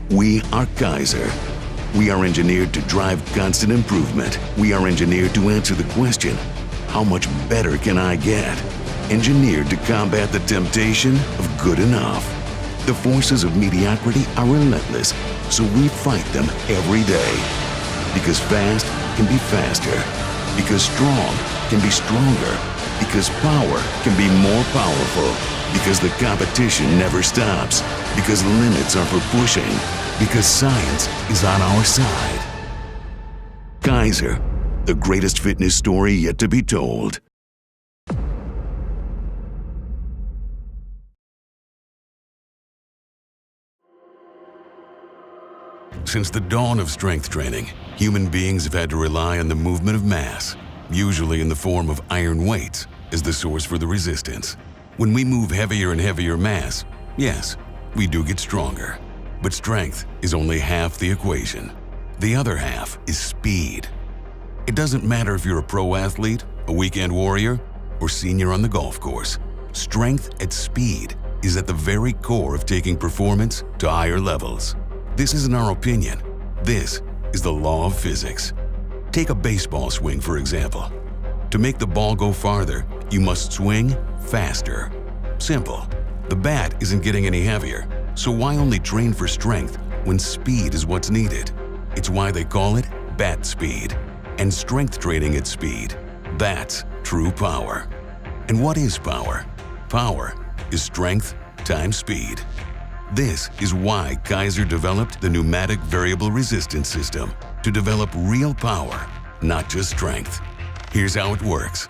We are Keiser. We are engineered to drive constant improvement. We are engineered to answer the question, how much better can I get? Engineered to combat the temptation of good enough. The forces of mediocrity are relentless, so we fight them every day. Because fast can be faster. Because strong can be stronger. Because power can be more powerful. Because the competition never stops. Because limits are for pushing. Because science is on our side. Keiser, the greatest fitness story yet to be told. Since the dawn of strength training, human beings have had to rely on the movement of mass, usually in the form of iron weights, as the source for the resistance. When we move heavier and heavier mass, yes, we do get stronger. But strength is only half the equation. The other half is speed. It doesn't matter if you're a pro athlete, a weekend warrior, or senior on the golf course. Strength at speed is at the very core of taking performance to higher levels. This isn't our opinion. This is the law of physics. Take a baseball swing, for example. To make the ball go farther, you must swing faster. Simple. The bat isn't getting any heavier, so why only train for strength when speed is what's needed? It's why they call it bat speed. And strength training at speed, that's true power. And what is power? Power is strength times speed. This is why Keiser developed the pneumatic variable resistance system to develop real power, not just strength. Here's how it works.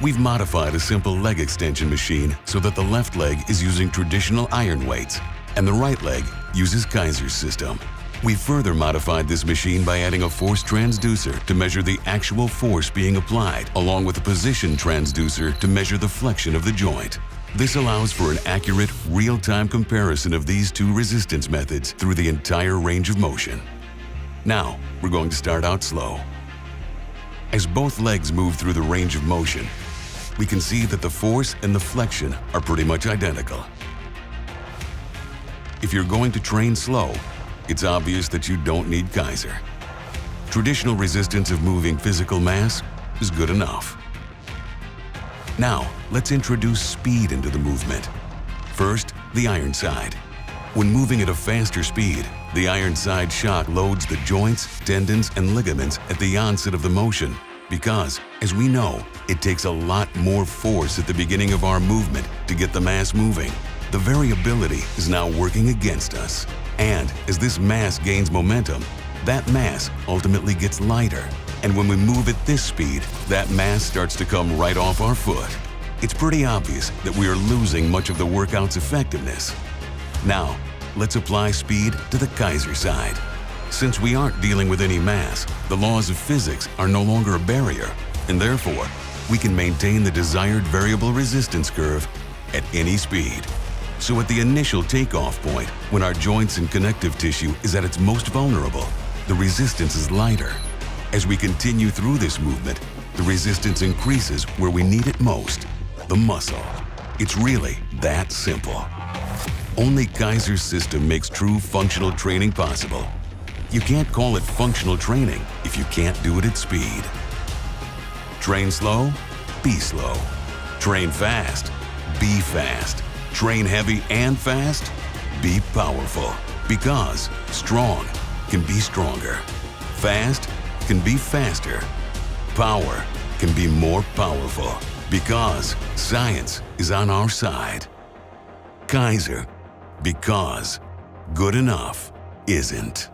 We've modified a simple leg extension machine so that the left leg is using traditional iron weights and the right leg uses Keiser's system. We further modified this machine by adding a force transducer to measure the actual force being applied, along with a position transducer to measure the flexion of the joint. This allows for an accurate, real-time comparison of these two resistance methods through the entire range of motion. Now, we're going to start out slow. As both legs move through the range of motion, we can see that the force and the flexion are pretty much identical. If you're going to train slow, it's obvious that you don't need Keiser. Traditional resistance of moving physical mass is good enough. Now, let's introduce speed into the movement. First, the iron side. When moving at a faster speed, the iron side shock loads the joints, tendons, and ligaments at the onset of the motion because, as we know, it takes a lot more force at the beginning of our movement to get the mass moving. The variability is now working against us. And as this mass gains momentum, that mass ultimately gets lighter. And when we move at this speed, that mass starts to come right off our foot. It's pretty obvious that we are losing much of the workout's effectiveness. Now, let's apply speed to the Keiser side. Since we aren't dealing with any mass, the laws of physics are no longer a barrier, and therefore, we can maintain the desired variable resistance curve at any speed. So at the initial takeoff point, when our joints and connective tissue is at its most vulnerable, the resistance is lighter. As we continue through this movement, the resistance increases where we need it most, the muscle. It's really that simple. Only Keiser's system makes true functional training possible. You can't call it functional training if you can't do it at speed. Train slow, be slow. Train fast, be fast. Train heavy and fast, be powerful. Because strong can be stronger. Fast can be faster. Power can be more powerful. Because science is on our side. Keiser, because good enough isn't.